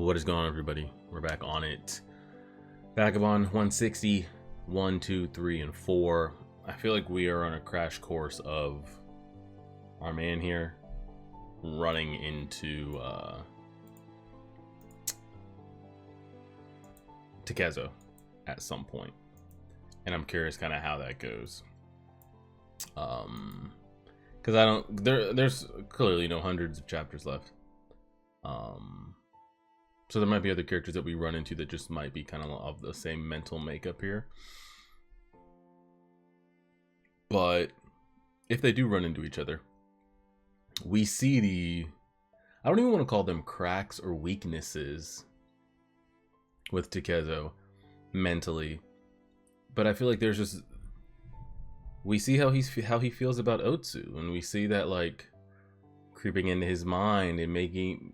What is going on, everybody? We're back on it. Vagabond 160, 1, 2, 3, and 4. I feel like we are on a crash course of our man here running into Takezo at some point. And I'm curious kind of how that goes. Because there's clearly no hundreds of chapters left. So there might be other characters that we run into that just might be kind of the same mental makeup here. But if they do run into each other, we see I don't even want to call them cracks or weaknesses with Takezo mentally, but I feel like there's just, we see how he feels about Otsu, and we see that like creeping into his mind and making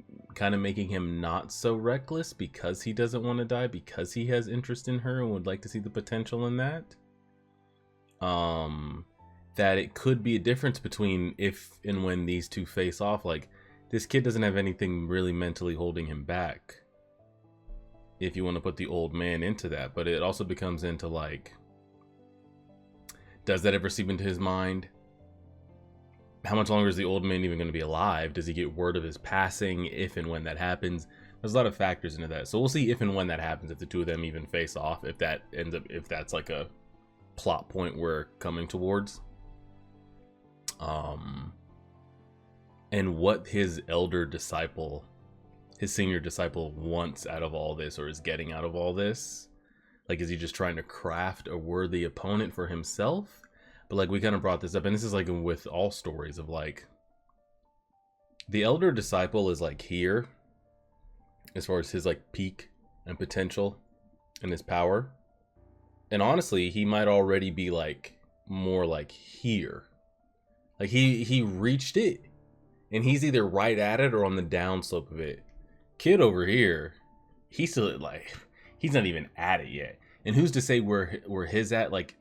him not so reckless because he doesn't want to die, because he has interest in her and would like to see the potential in that. That it could be a difference between if and when these two face off. Like, this kid doesn't have anything really mentally holding him back, if you want to put the old man into that. But it also becomes into like, does that ever seep into his mind? How much longer is the old man even going to be alive? Does he get word of his passing if and when that happens? There's a lot of factors into that. So we'll see if and when that happens, if the two of them even face off, if that's like a plot point we're coming towards. And what his senior disciple wants out of all this, or is getting out of all this. Like, is he just trying to craft a worthy opponent for himself? But like, we kind of brought this up, and this is like with all stories of like, the elder disciple is like here as far as his like peak and potential and his power. And honestly, he might already be like more like here. Like he reached it, and he's either right at it or on the downslope of it. Kid over here, he's still like, he's not even at it yet. And who's to say where his at? Like,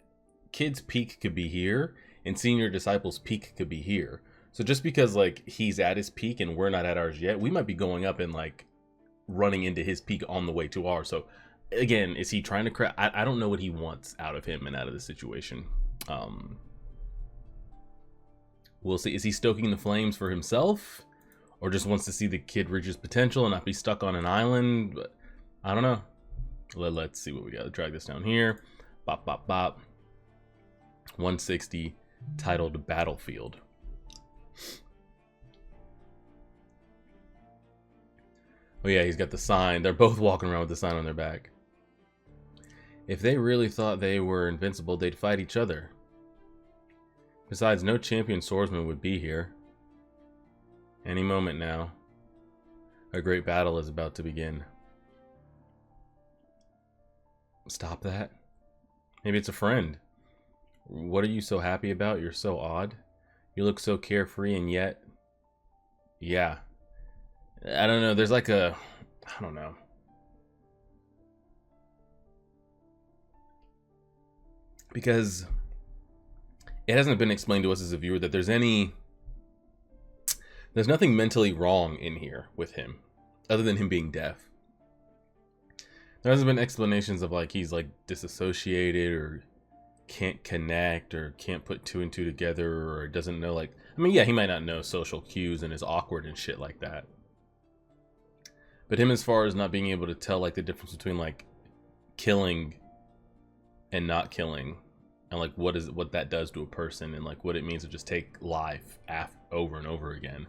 kid's peak could be here, and senior disciple's peak could be here. So just because like he's at his peak and we're not at ours yet, we might be going up and like running into his peak on the way to ours. So again, is he trying to I don't know what he wants out of him and out of the situation. We'll see. Is he stoking the flames for himself, or just wants to see the kid reach his potential and not be stuck on an island? But I don't know. Let's see what we got. Drag this down here. Bop, bop, bop. 160, titled Battlefield. Oh yeah, he's got the sign. They're both walking around with the sign on their back. If they really thought they were invincible, they'd fight each other. Besides, no champion swordsman would be here. Any moment now, a great battle is about to begin. Stop that. Maybe it's a friend. What are you so happy about? You're so odd. You look so carefree, and yet... Yeah. I don't know. There's like a... I don't know. Because it hasn't been explained to us as a viewer that there's nothing mentally wrong in here with him, other than him being deaf. There hasn't been explanations of like he's like disassociated, or can't connect, or can't put two and two together, or doesn't know, like, I mean, yeah, he might not know social cues and is awkward and shit like that. But him, as far as not being able to tell like the difference between like killing and not killing, and like what that does to a person, and like what it means to just take life over and over again.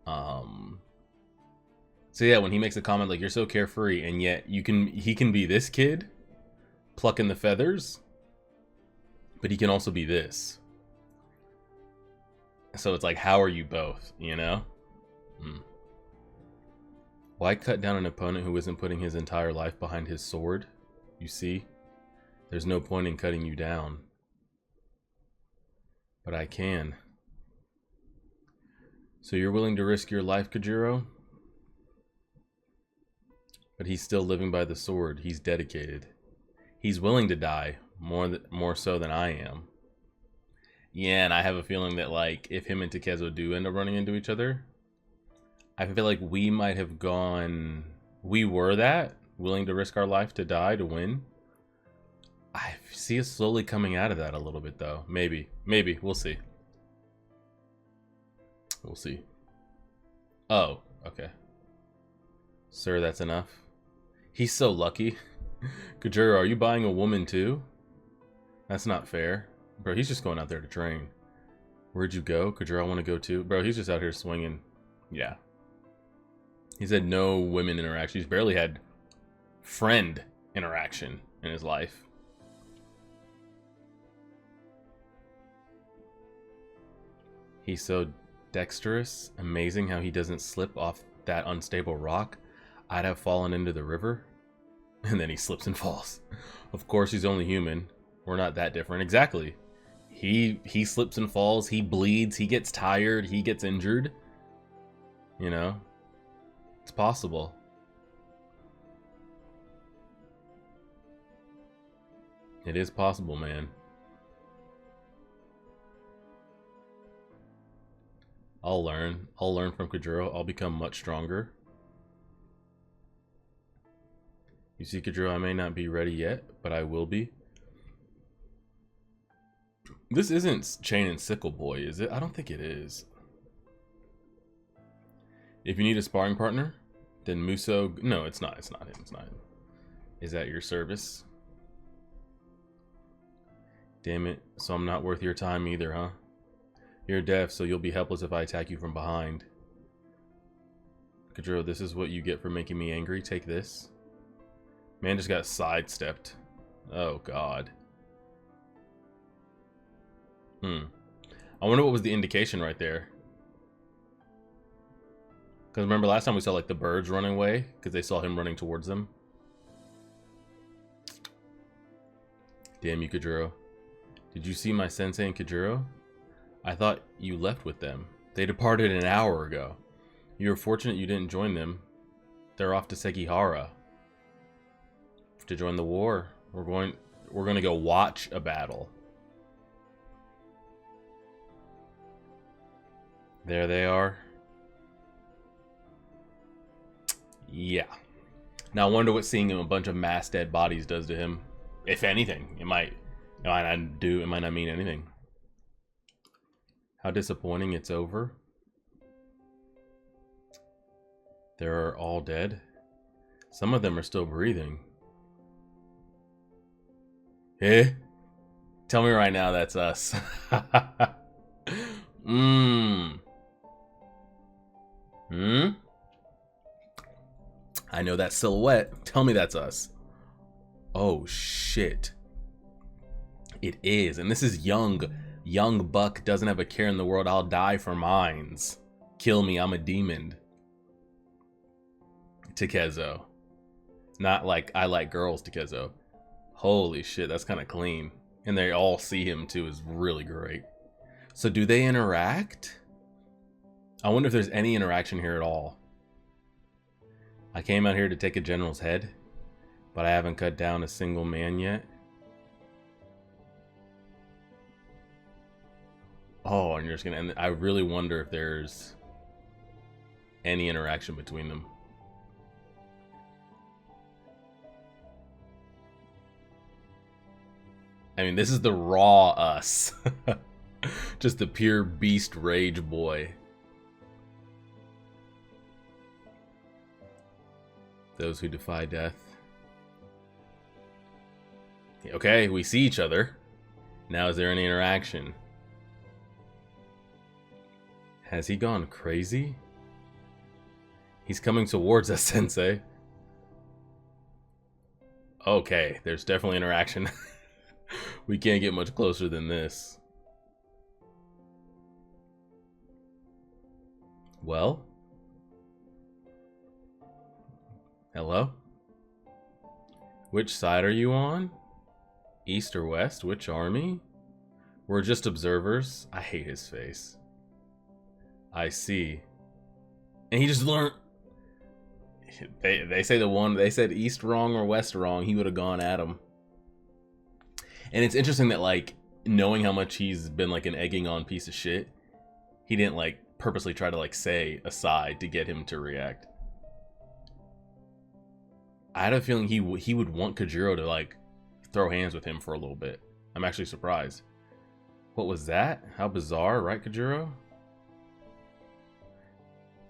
So yeah, when he makes a comment like, you're so carefree, and yet he can be this kid plucking the feathers, but he can also be this. So it's like, how are you both, you know? Why cut down an opponent who isn't putting his entire life behind his sword? You see? There's no point in cutting you down. But I can. So you're willing to risk your life, Kojiro? But he's still living by the sword. He's dedicated. He's willing to die, more so than I am. Yeah, and I have a feeling that like if him and Takezo do end up running into each other, I feel like we might have gone We were that, willing to risk our life to die to win. I see us slowly coming out of that a little bit, though. Maybe. Maybe. We'll see. We'll see. Oh, okay. Sir, that's enough. He's so lucky. Kajuro, are you buying a woman too? That's not fair. Bro, he's just going out there to train. Where'd you go? Kajuro, I want to go too. Bro, he's just out here swinging. Yeah. He's had no women interaction. He's barely had friend interaction in his life. He's so dexterous. Amazing how he doesn't slip off that unstable rock. I'd have fallen into the river. And then he slips and falls. Of course, he's only human. We're not that different. Exactly. He slips and falls. He bleeds. He gets tired. He gets injured. You know? It's possible. It is possible, man. I'll learn. I'll learn from Kajuro. I'll become much stronger. You see, Kajuro, I may not be ready yet, but I will be. This isn't Chain and Sickle Boy, is it? I don't think it is. If you need a sparring partner, then Muso... No, it's not. It's not him. It's not him. Is at your service? Damn it. So I'm not worth your time either, huh? You're deaf, so you'll be helpless if I attack you from behind. Kajuro, this is what you get for making me angry. Take this. Man just got sidestepped. Oh, God. I wonder what was the indication right there. Because remember last time we saw like the birds running away? Because they saw him running towards them. Damn you, Kajuro. Did you see my sensei and Kajuro? I thought you left with them. They departed an hour ago. You were fortunate you didn't join them. They're off to Sekihara. To join the war. We're going to go watch a battle. There they are. Yeah. Now I wonder what seeing him a bunch of mass dead bodies does to him. If anything, it might not mean anything. How disappointing it's over. They're all dead. Some of them are still breathing. Eh? Tell me right now that's us. I know that silhouette. Tell me that's us. Oh, shit. It is. And this is young. Young buck doesn't have a care in the world. I'll die for mines. Kill me. I'm a demon. Takezo. Not like I like girls, Takezo. Holy shit, that's kind of clean. And they all see him too is really great. So do they interact? I wonder if there's any interaction here at all. I came out here to take a general's head, but I haven't cut down a single man yet. Oh, and you're just gonna end it. I really wonder if there's any interaction between them. I mean, this is the raw us. Just the pure beast rage boy. Those who defy death. Okay, we see each other. Now is there any interaction? Has he gone crazy? He's coming towards us, Sensei. Okay, there's definitely interaction. We can't get much closer than this. Well? Hello? Which side are you on? East or west? Which army? We're just observers. I hate his face. I see. And he just learned. They say they said east wrong or west wrong. He would have gone at him. And it's interesting that, like, knowing how much he's been, like, an egging on piece of shit, he didn't, like, purposely try to, like, say a side to get him to react. I had a feeling he would want Kajiro to like throw hands with him for a little bit. I'm actually surprised. What was that? How bizarre, right, Kajiro?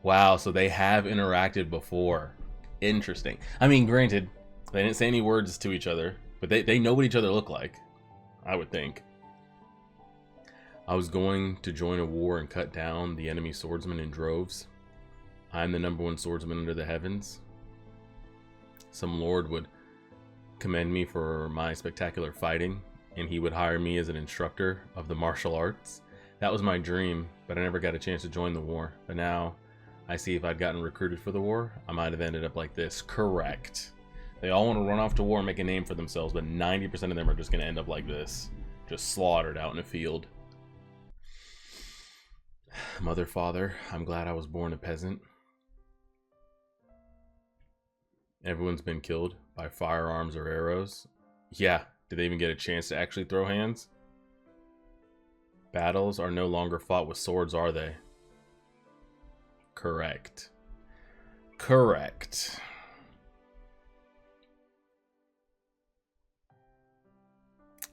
Wow, so they have interacted before. Interesting. I mean, granted, they didn't say any words to each other, but they know what each other look like, I would think. I was going to join a war and cut down the enemy swordsmen in droves. I'm the #1 swordsman under the heavens. Some lord would commend me for my spectacular fighting, and he would hire me as an instructor of the martial arts. That was my dream, but I never got a chance to join the war. But now, I see if I'd gotten recruited for the war, I might have ended up like this. Correct. They all want to run off to war and make a name for themselves, but 90% of them are just going to end up like this. Just slaughtered out in a field. Mother, father, I'm glad I was born a peasant. Everyone's been killed by firearms or arrows. Yeah, did they even get a chance to actually throw hands? Battles are no longer fought with swords, are they? Correct. Correct.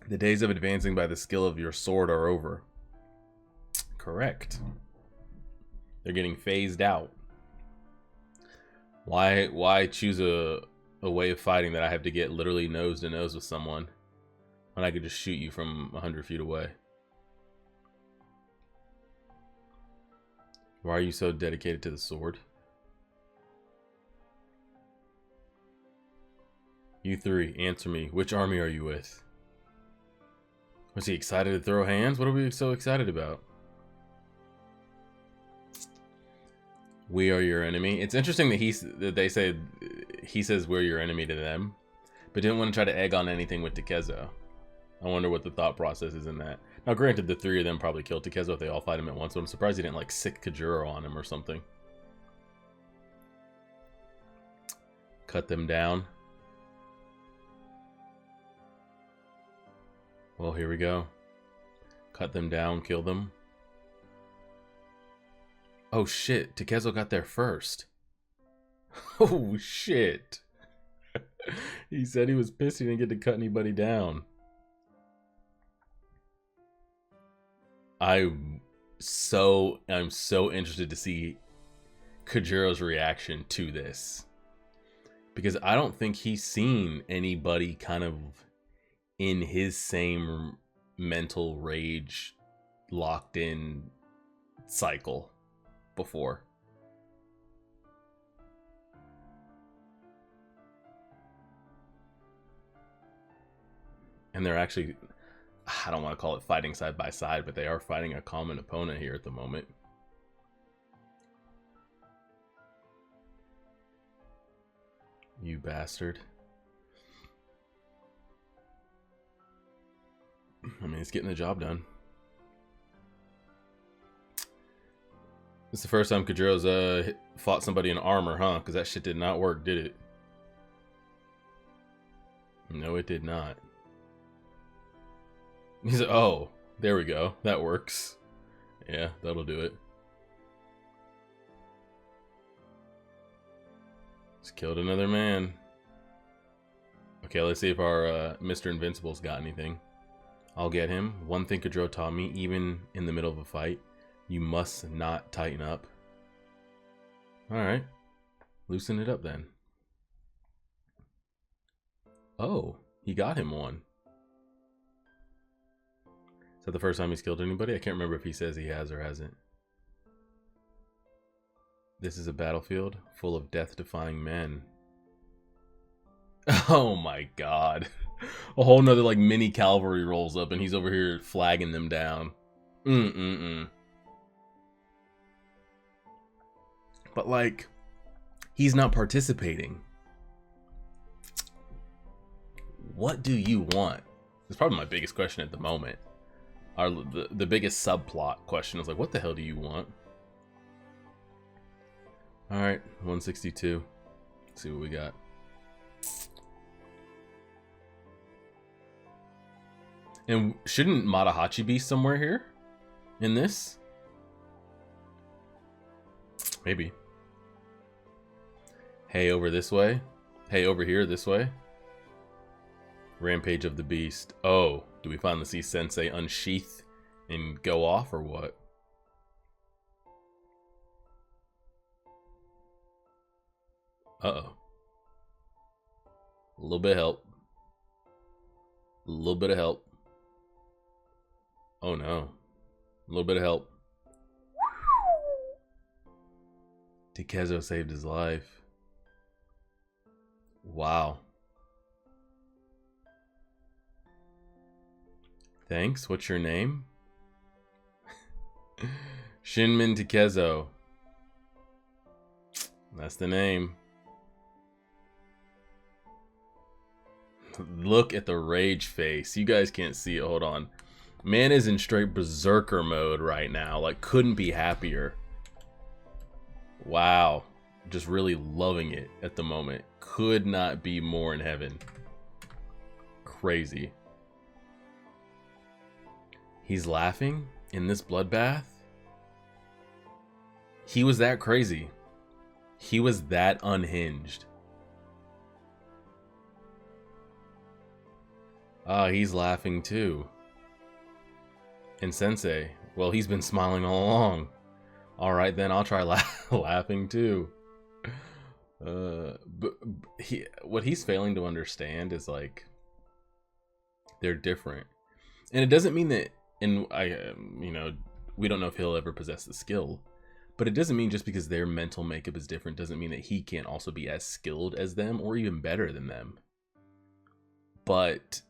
The days of advancing by the skill of your sword are over. Correct. They're getting phased out. Why choose a way of fighting that I have to get literally nose to nose with someone when I could just shoot you from 100 feet away? Why are you so dedicated to the sword? You three, answer me. Which army are you with? Was he excited to throw hands? What are we so excited about? We are your enemy. It's interesting that they say he says we're your enemy to them, but didn't want to try to egg on anything with Takezo. I wonder what the thought process is in that. Now, granted, the three of them probably killed Takezo if they all fight him at once, but I'm surprised he didn't like sick Kajuro on him or something. Cut them down. Well, here we go. Cut them down, kill them. Oh shit, Takezo got there first. Oh shit. He said he was pissed he didn't get to cut anybody down. I'm so interested to see Kajuro's reaction to this. Because I don't think he's seen anybody kind of in his same mental rage locked in cycle before. And they're actually, I don't want to call it fighting side by side, but they are fighting a common opponent here at the moment. You bastard. I mean, it's getting the job done. It's the first time Kajuro's fought somebody in armor, huh? Because that shit did not work, did it? No, it did not. He's like, oh, there we go. That works. Yeah, that'll do it. Just killed another man. Okay, let's see if our Mr. Invincible's got anything. I'll get him. One thing Kajuro taught me, even in the middle of a fight, you must not tighten up. Alright. Loosen it up then. Oh, he got him one. Is that the first time he's killed anybody? I can't remember if he says he has or hasn't. This is a battlefield full of death-defying men. Oh my god. A whole nother like mini cavalry rolls up and he's over here flagging them down. But like, he's not participating. What do you want? It's probably my biggest question at the moment. The biggest subplot question is like, what the hell do you want? Alright, 162. Let's see what we got. And shouldn't Matahachi be somewhere here? In this? Maybe. Hey, over this way? Hey, over here, this way. Rampage of the Beast. Oh, do we finally see Sensei unsheath and go off or what? Uh-oh. A little bit of help. A little bit of help. Oh no. A little bit of help. Tikezo saved his life. Wow. Thanks. What's your name? Shinmin Tikezo. That's the name. Look at the rage face. You guys can't see it. Hold on. Man is in straight berserker mode right now. Like, couldn't be happier. Wow. Just really loving it at the moment. Could not be more in heaven. Crazy. He's laughing in this bloodbath? He was that crazy. He was that unhinged. Ah, he's laughing too. And Sensei, well, he's been smiling all along. Alright then, I'll try laughing too. But what he's failing to understand is like, they're different. And it doesn't mean that, we don't know if he'll ever possess the skill. But it doesn't mean just because their mental makeup is different doesn't mean that he can't also be as skilled as them or even better than them. But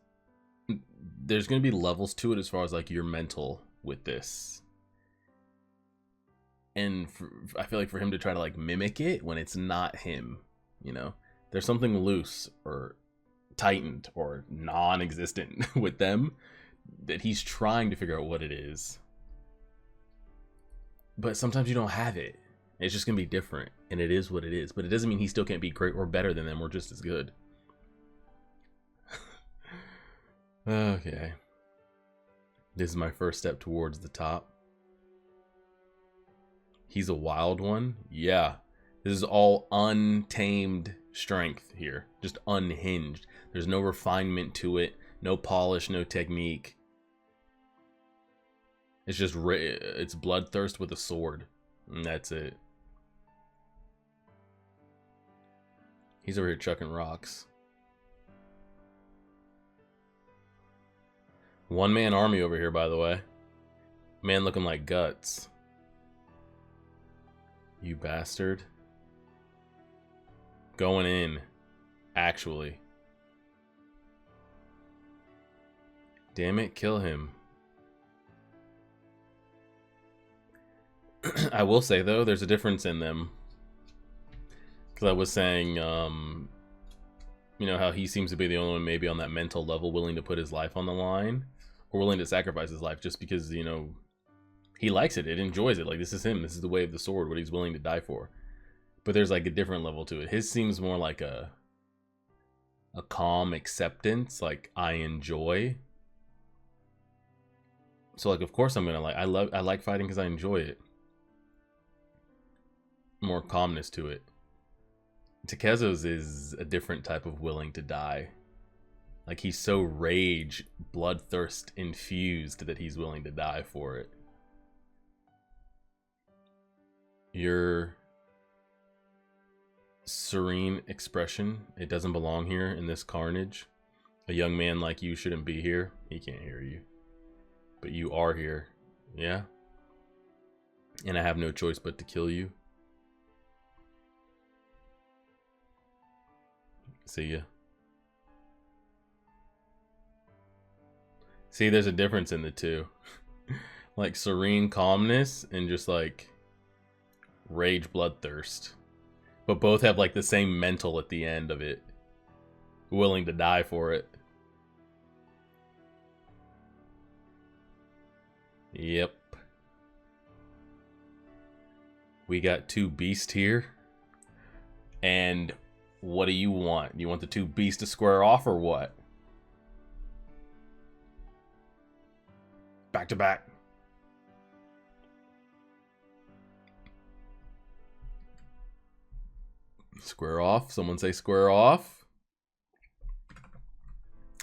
there's going to be levels to it as far as like your mental with this. And I feel like for him to try to like mimic it when it's not him, there's something loose or tightened or non-existent with them that he's trying to figure out what it is. But sometimes you don't have it. It's just going to be different. And it is what it is. But it doesn't mean he still can't be great or better than them or just as good. Okay. This is my first step towards the top. He's a wild one? Yeah. This is all untamed strength here. Just unhinged. There's no refinement to it. No polish, no technique. It's just it's bloodthirst with a sword, and that's it. He's over here chucking rocks. One-man army over here, by the way. Man looking like guts. You bastard. Going in, actually. Damn it, kill him. I will say, though, there's a difference in them. Because I was saying, how he seems to be the only one maybe on that mental level willing to put his life on the line. Or willing to sacrifice his life just because, he likes it. It enjoys it. Like, this is him. This is the way of the sword, what he's willing to die for. But there's, like, a different level to it. His seems more like a calm acceptance. Like, I enjoy. So, like, of course I'm gonna like... I like fighting because I enjoy it. More calmness to it. Tikezo's is a different type of willing to die. Like, he's so rage, bloodthirst infused that he's willing to die for it. Your serene expression, it doesn't belong here in this carnage. A young man like you shouldn't be here. He can't hear you. But you are here. Yeah? And I have no choice but to kill you. See ya. See, there's a difference in the two. Like serene calmness and just like rage bloodthirst. But both have like the same mental at the end of it. Willing to die for it. Yep. We got two beasts here. And what do you want? You want the two beasts to square off or what? Back to back. Square off. Someone say square off.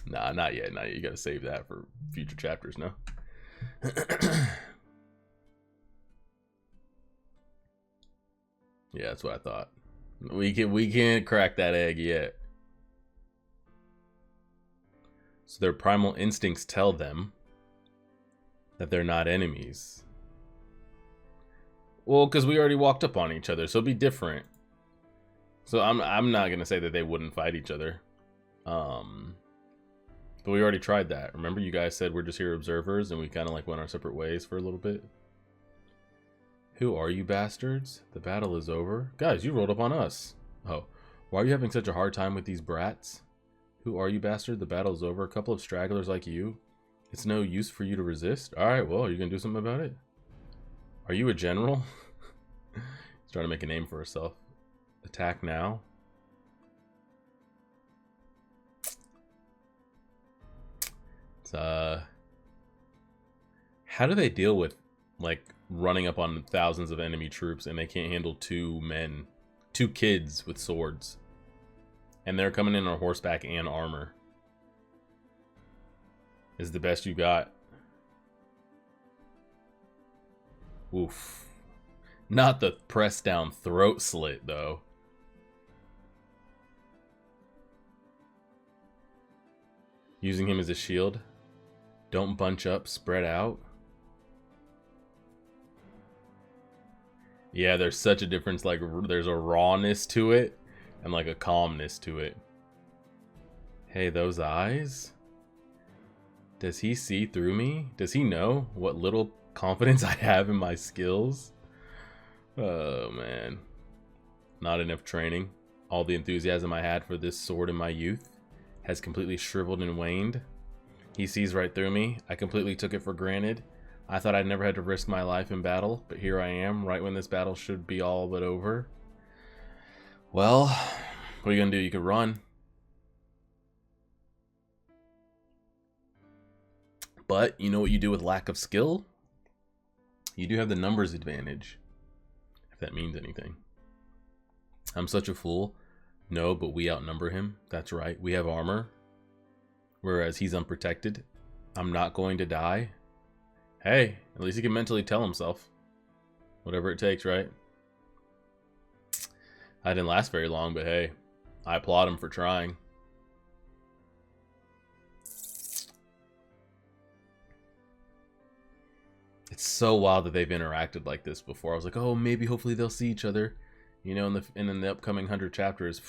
Nah, not yet. Not yet. You gotta save that for future chapters, no? Yeah, that's what I thought. We can't crack that egg yet. So their primal instincts tell them that they're not enemies. Well, because we already walked up on each other, so it'd be different. So I'm not gonna say that they wouldn't fight each other. But we already tried that. Remember, you guys said we're just here observers, and we kind of like went our separate ways for a little bit. Who are you bastards? The battle is over. Guys, you rolled up on us. Oh, why are you having such a hard time with these brats? Who are you, bastard? The battle is over. A couple of stragglers like you. It's no use for you to resist. Alright, well, are you gonna do something about it? Are you a general? He's trying to make a name for herself. Attack now. It's, how do they deal with, like, running up on thousands of enemy troops and they can't handle two kids with swords? And they're coming in on horseback and armor. Is the best you got. Oof. Not the press down throat slit, though. Using him as a shield. Don't bunch up, spread out. Yeah, there's such a difference. Like, there's a rawness to it and like a calmness to it. Hey, those eyes? Does he see through me? Does he know what little confidence I have in my skills? Oh, man. Not enough training. All the enthusiasm I had for this sword in my youth has completely shriveled and waned. He sees right through me. I completely took it for granted. I thought I'd never had to risk my life in battle, but here I am, right when this battle should be all but over. Well, what are you gonna do? You could run. But you know what you do with lack of skill? You do have the numbers advantage, if that means anything. I'm such a fool. No, but we outnumber him. That's right. We have armor, whereas he's unprotected. I'm not going to die. Hey, at least he can mentally tell himself. Whatever it takes, right? I didn't last very long, but hey, I applaud him for trying. It's so wild that they've interacted like this before. I was like, oh, maybe hopefully they'll see each other. You know, in the upcoming 100 chapters.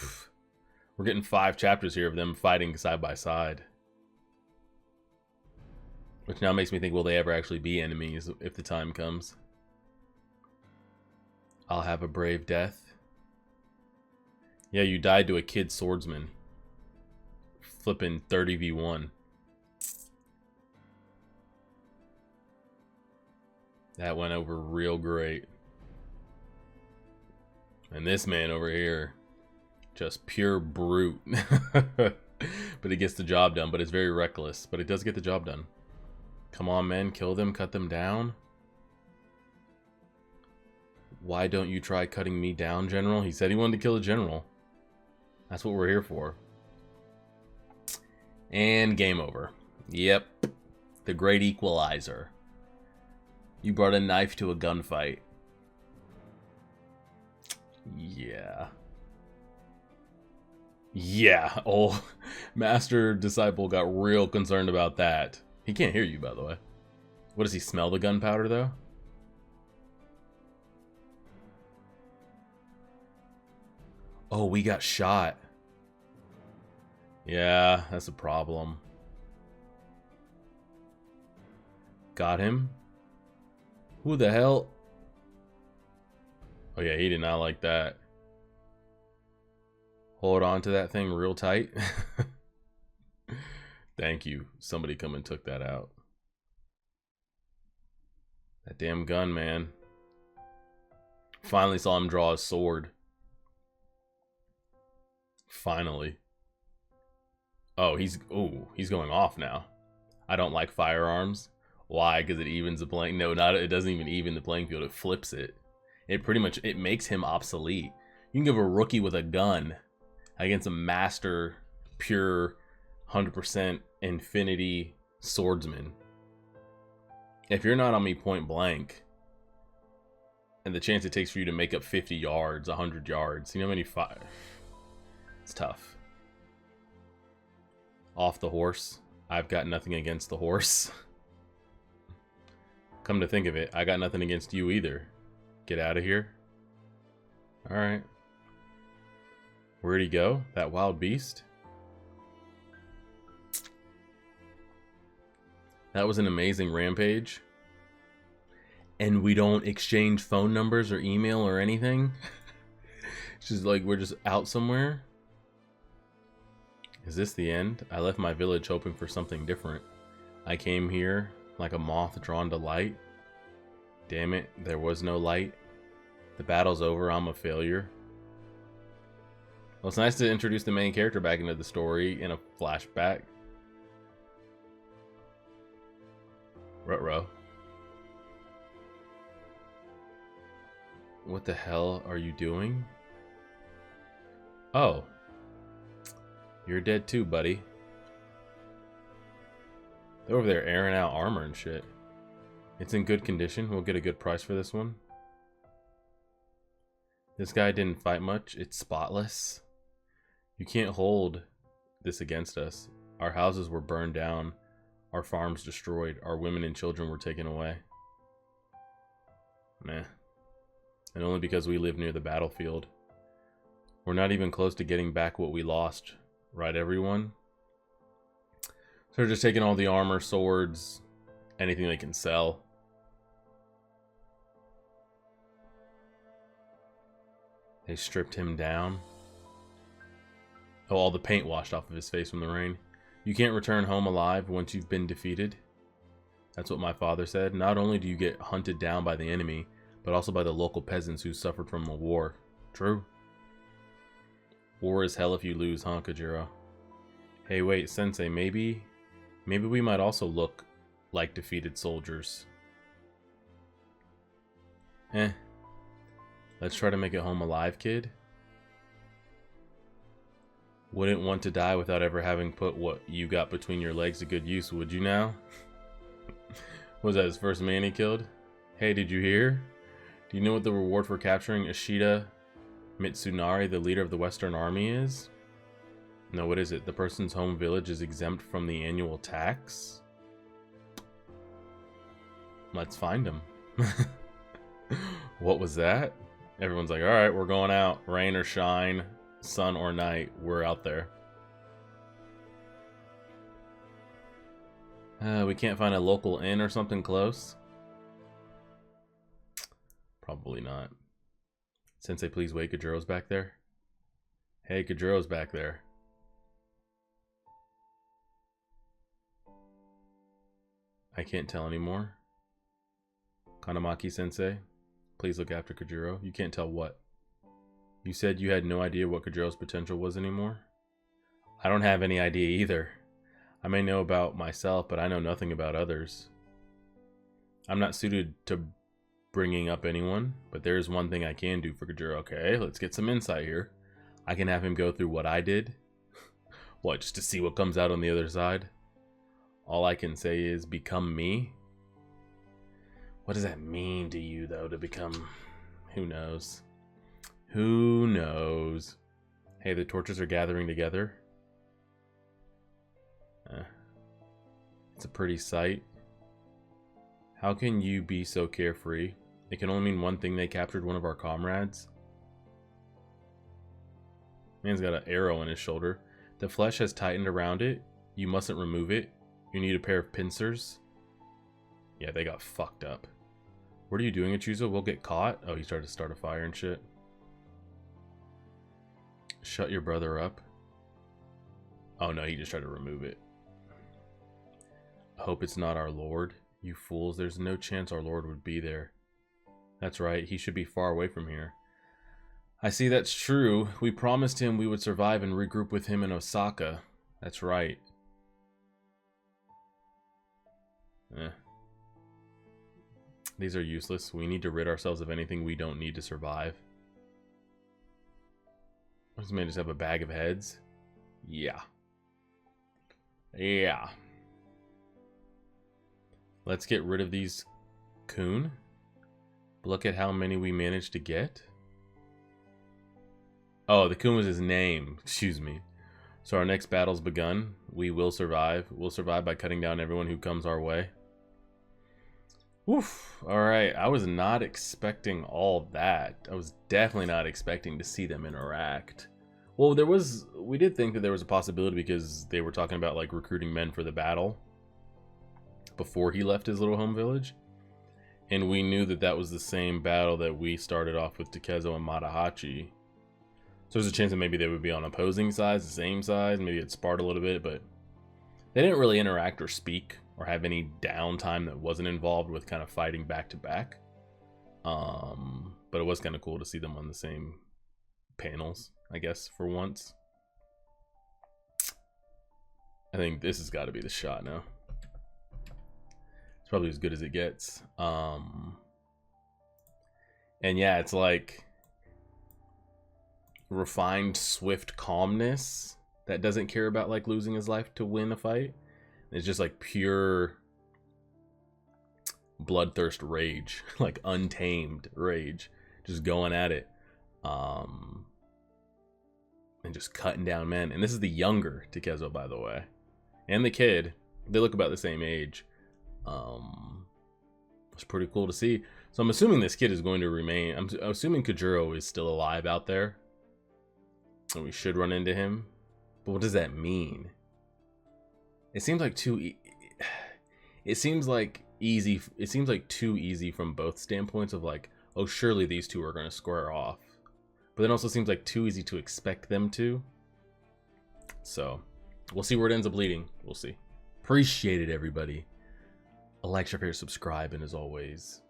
We're getting 5 chapters here of them fighting side by side. Which now makes me think, will they ever actually be enemies if the time comes? I'll have a brave death. Yeah, you died to a kid swordsman. Flipping 30v1. That went over real great. And this man over here, just pure brute. But he gets the job done, but it's very reckless. But it does get the job done. Come on, men, kill them, cut them down. Why don't you try cutting me down, General? He said he wanted to kill a general. That's what we're here for. And game over. Yep. The great equalizer. You brought a knife to a gunfight. Yeah. Yeah. Oh, Master Disciple got real concerned about that. He can't hear you, by the way. What, does he smell the gunpowder, though? Oh, we got shot. Yeah, that's a problem. Got him? Who the hell? Oh yeah, he did not like that. Hold on to that thing real tight. Thank you. Somebody come and took that out. That damn gun, man. Finally saw him draw a sword. Finally. Oh, he's going off now. I don't like firearms. Why? Because it evens the playing. No, not it doesn't even even the playing field. It flips it. It pretty much makes him obsolete. You can give a rookie with a gun against a master, pure, 100% infinity swordsman. If you're not on me point blank, and the chance it takes for you to make up 50 yards, 100 yards, you know how many fire? It's tough. Off the horse. I've got nothing against the horse. Come to think of it, I got nothing against you either. Get out of here. Alright. Where'd he go? That wild beast? That was an amazing rampage. And we don't exchange phone numbers or email or anything? It's just like we're just out somewhere? Is this the end? I left my village hoping for something different. I came here like a moth drawn to light. Damn it, there was no light. The battle's over, I'm a failure. Well, it's nice to introduce the main character back into the story in a flashback. Ruh-roh. What the hell are you doing? Oh. You're dead too, buddy. They're over there airing out armor and shit. It's in good condition. We'll get a good price for this one. This guy didn't fight much. It's spotless. You can't hold this against us. Our houses were burned down. Our farms destroyed. Our women and children were taken away. Meh. And only because we live near the battlefield. We're not even close to getting back what we lost. Right, everyone? So they're just taking all the armor, swords, anything they can sell. They stripped him down. Oh, all the paint washed off of his face from the rain. You can't return home alive once you've been defeated. That's what my father said. Not only do you get hunted down by the enemy, but also by the local peasants who suffered from the war. True. War is hell if you lose, huh, Kajiro? Hey, wait, Sensei, maybe we might also look like defeated soldiers. Let's try to make it home alive, kid. Wouldn't want to die without ever having put what you got between your legs to good use, would you now? Was that his first man he killed? Hey, did you hear? Do you know what the reward for capturing Ishida Mitsunari, the leader of the Western Army, is? No, what is it? The person's home village is exempt from the annual tax? Let's find him. What was that? Everyone's like, alright, we're going out. Rain or shine, sun or night, we're out there. We can't find a local inn or something close? Probably not. Sensei, please wait. Kajuro's back there. Hey, Kajuro's back there. I can't tell anymore. Kanamaki Sensei, please look after Kajuro. You can't tell what? You said you had no idea what Kajuro's potential was anymore? I don't have any idea either. I may know about myself, but I know nothing about others. I'm not suited to bringing up anyone, but there is one thing I can do for Kajuro. Okay, let's get some insight here. I can have him go through what I did. What, just to see what comes out on the other side? All I can say is become me. What does that mean to you, though, to become... Who knows? Who knows? Hey, the torches are gathering together. It's a pretty sight. How can you be so carefree? It can only mean one thing: they captured one of our comrades. Man's got an arrow in his shoulder. The flesh has tightened around it. You mustn't remove it. You need a pair of pincers. Yeah, they got fucked up. What are you doing, Achuzo? We'll get caught? Oh, he started to start a fire and shit. Shut your brother up. Oh no, he just tried to remove it. I hope it's not our lord. You fools, there's no chance our lord would be there. That's right, he should be far away from here. I see, that's true. We promised him we would survive and regroup with him in Osaka. That's right. These are useless. We need to rid ourselves of anything we don't need to survive. This man just have a bag of heads. Yeah. Yeah. Let's get rid of these coon. Look at how many we managed to get. Oh, the coon was his name. Excuse me. So our next battle's begun. We will survive. We'll survive by cutting down everyone who comes our way. Oof. Alright, I was not expecting all that. I was definitely not expecting to see them interact. Well, we did think that there was a possibility because they were talking about like recruiting men for the battle before he left his little home village. And we knew that that was the same battle that we started off with Takezo and Matahachi. So there's a chance that maybe they would be on opposing sides, the same sides, maybe it sparred a little bit, but they didn't really interact or speak or have any downtime that wasn't involved with kind of fighting back to back. But it was kind of cool to see them on the same panels, I guess, for once. I think this has got to be the shot now. It's probably as good as it gets. And yeah, it's like refined, swift calmness that doesn't care about like losing his life to win a fight. It's just like pure bloodthirst rage, like untamed rage, just going at it, and just cutting down men. And this is the younger Takezo, by the way, and the kid. They look about the same age. It's pretty cool to see. So I'm assuming this kid is going to remain. I'm assuming Kojuro is still alive out there, and we should run into him. But what does that mean? It seems like it seems like too easy from both standpoints of like, oh, surely these two are going to square off. But then also seems like too easy to expect them to. So we'll see where it ends up leading. We'll see. Appreciate it, everybody. A like, share, subscribe, and as always,